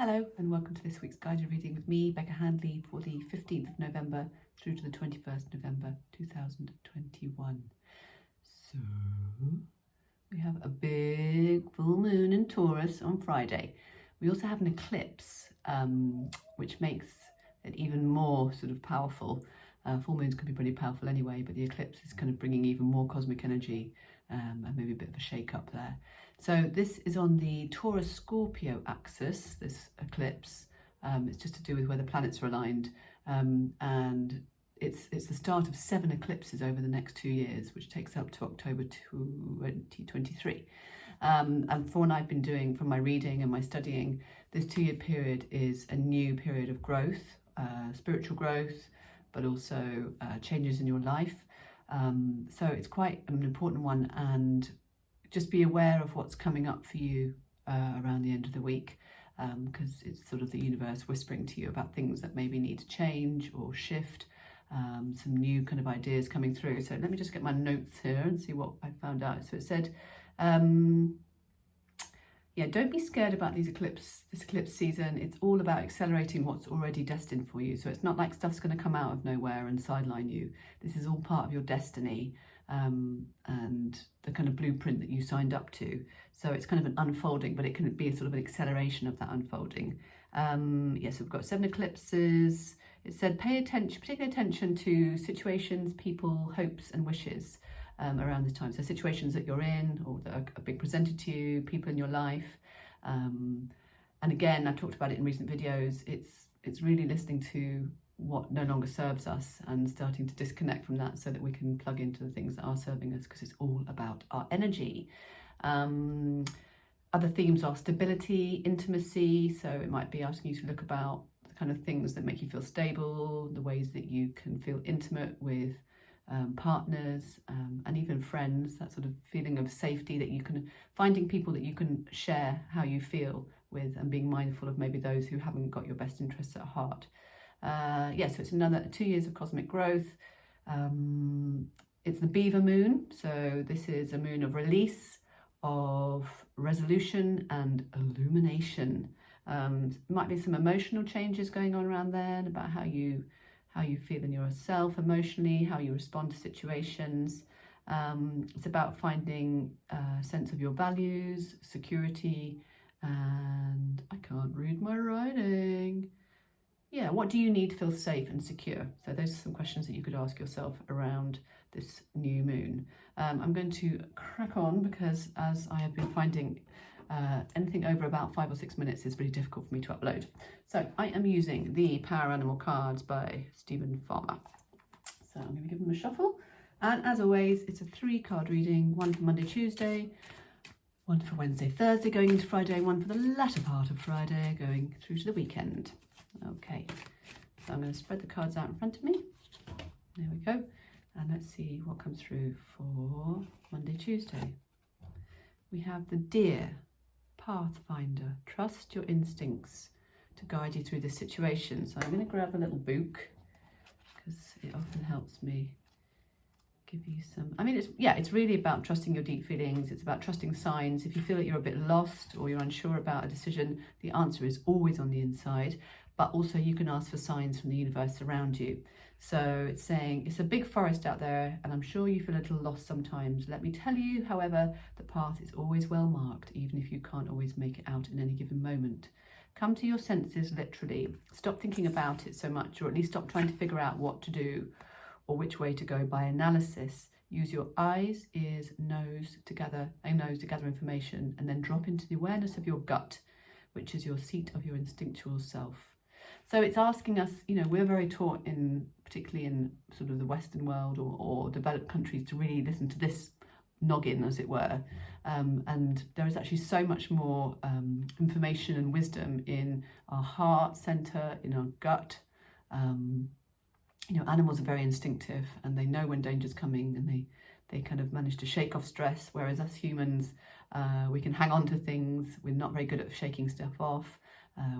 Hello and welcome to this week's guided reading with me, Becca Handley, for the 15th of November through to the 21st November 2021. So we have a big full moon in Taurus on Friday. We also have an eclipse, which makes it even more sort of powerful. Full moons can be pretty powerful anyway, but the eclipse is kind of bringing even more cosmic energy and maybe a bit of a shake up there. So this is on the Taurus-Scorpio axis, this eclipse. It's just to do with where the planets are aligned. And it's the start of 7 eclipses over the next 2 years, which takes up to October 2023. And from what I've been doing from my reading and my studying, this 2-year period is a new period of growth, spiritual growth, but also changes in your life. So it's quite an important one, and just be aware of what's coming up for you around the end of the week, because it's sort of the universe whispering to you about things that maybe need to change or shift, some new kind of ideas coming through. So let me just get my notes here and see what I found out. So it said, yeah, don't be scared about this eclipse season. It's all about accelerating what's already destined for you. So it's not like stuff's going to come out of nowhere and sideline you. This is all part of your destiny, and the kind of blueprint that you signed up to. So it's kind of an unfolding, but it can be a sort of an acceleration of that unfolding. Yes, we've got 7 eclipses. It said pay attention, particular attention to situations, people, hopes and wishes around this time. So situations that you're in or that are being presented to you, people in your life. And again, I've talked about it in recent videos. It's really listening to what no longer serves us and starting to disconnect from that so that we can plug into the things that are serving us, because it's all about our energy. Other themes are stability, intimacy. So it might be asking you to look about the kind of things that make you feel stable, the ways that you can feel intimate with partners and even friends, that sort of feeling of safety, that you can, finding people that you can share how you feel with, and being mindful of maybe those who haven't got your best interests at heart. So it's another 2 years of cosmic growth. It's the Beaver moon, so this is a moon of release, of resolution and illumination. Might be some emotional changes going on around there, about how you feel in yourself emotionally, how you respond to situations. It's about finding a sense of your values, security, and I can't read my writing. Yeah, what do you need to feel safe and secure? So those are some questions that you could ask yourself around this new moon. I'm going to crack on, because as I have been finding, anything over about 5 or 6 minutes is really difficult for me to upload. So I am using the Power Animal cards by Stephen Farmer. So I'm going to give them a shuffle. And as always, it's a 3-card reading, one for Monday, Tuesday, one for Wednesday, Thursday, going into Friday, one for the latter part of Friday, going through to the weekend. Okay, so I'm going to spread the cards out in front of me. There we go. And let's see what comes through for Monday, Tuesday. We have the Deer, Pathfinder. Trust your instincts to guide you through this situation. So I'm going to grab a little book, because it often helps me give you some, it's really about trusting your deep feelings. It's about trusting signs. If you feel that you're a bit lost or you're unsure about a decision, the answer is always on the inside, but also you can ask for signs from the universe around you. So it's saying it's a big forest out there, and I'm sure you feel a little lost sometimes. Let me tell you, however, the path is always well marked, even if you can't always make it out in any given moment. Come to your senses, literally. Stop thinking about it so much, or at least stop trying to figure out what to do or which way to go by analysis. Use your eyes, ears, nose to gather information, and then drop into the awareness of your gut, which is your seat of your instinctual self. So it's asking us, we're very taught particularly in sort of the Western world or developed countries, to really listen to this noggin, as it were. And there is actually so much more information and wisdom in our heart center, in our gut. Animals are very instinctive, and they know when danger's coming, and they kind of manage to shake off stress, whereas us humans, we can hang on to things. We're not very good at shaking stuff off.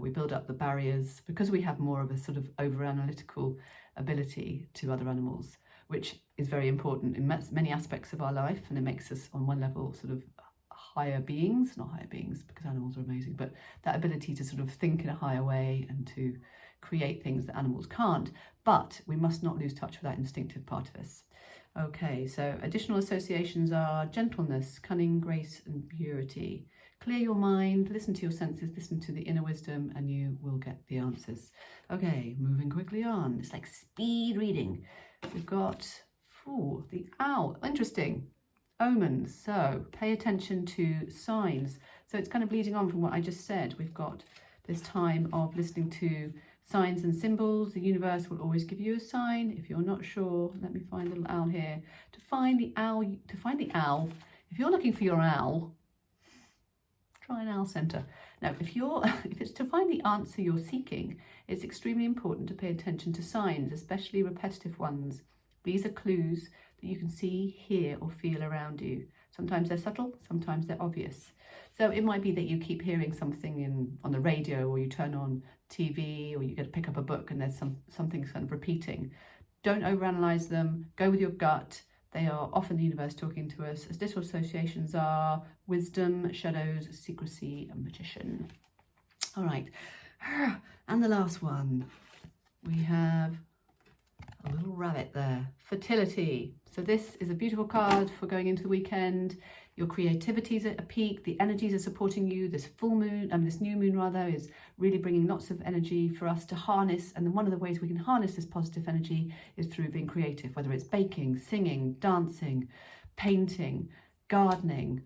We build up the barriers because we have more of a sort of over-analytical ability to other animals, which is very important in many aspects of our life, and it makes us on one level sort of higher beings, not higher beings because animals are amazing, but that ability to sort of think in a higher way and to create things that animals can't. But we must not lose touch with that instinctive part of us. Okay, so additional associations are gentleness, cunning, grace, and purity. Clear your mind, listen to your senses, listen to the inner wisdom, and you will get the answers. Okay, moving quickly on. It's like speed reading. We've got the owl. Interesting. Omens. So pay attention to signs. So it's kind of leading on from what I just said. We've got this time of listening to signs and symbols. The universe will always give you a sign. If you're not sure, let me find the little owl here. To find the owl, if you're looking for your owl, try an owl center. Now, if it's to find the answer you're seeking, it's extremely important to pay attention to signs, especially repetitive ones. These are clues that you can see, hear, or feel around you. Sometimes they're subtle, sometimes they're obvious. So it might be that you keep hearing something on the radio, or you turn on TV, or you get to pick up a book and there's something kind of repeating. Don't overanalyze them. Go with your gut. They are often the universe talking to us. As little associations are wisdom, shadows, secrecy, and magician. All right, and the last one, we have a little rabbit there. Fertility. So this is a beautiful card for going into the weekend. Your creativity is at a peak. The energies are supporting you. This full moon, this new moon rather, is really bringing lots of energy for us to harness. And then one of the ways we can harness this positive energy is through being creative, whether it's baking, singing, dancing, painting, gardening,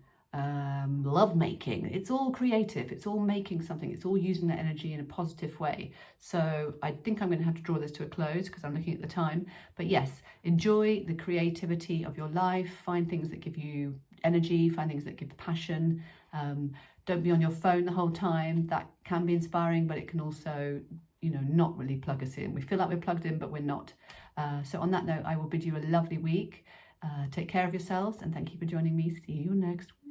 love making. It's all creative. It's all making something. It's all using that energy in a positive way. So I think I'm going to have to draw this to a close because I'm looking at the time. But yes, enjoy the creativity of your life. Find things that give you energy. Find things that give passion. Don't be on your phone the whole time. That can be inspiring, but it can also, not really plug us in. We feel like we're plugged in, but we're not. So on that note, I will bid you a lovely week. Take care of yourselves, and thank you for joining me. See you next week.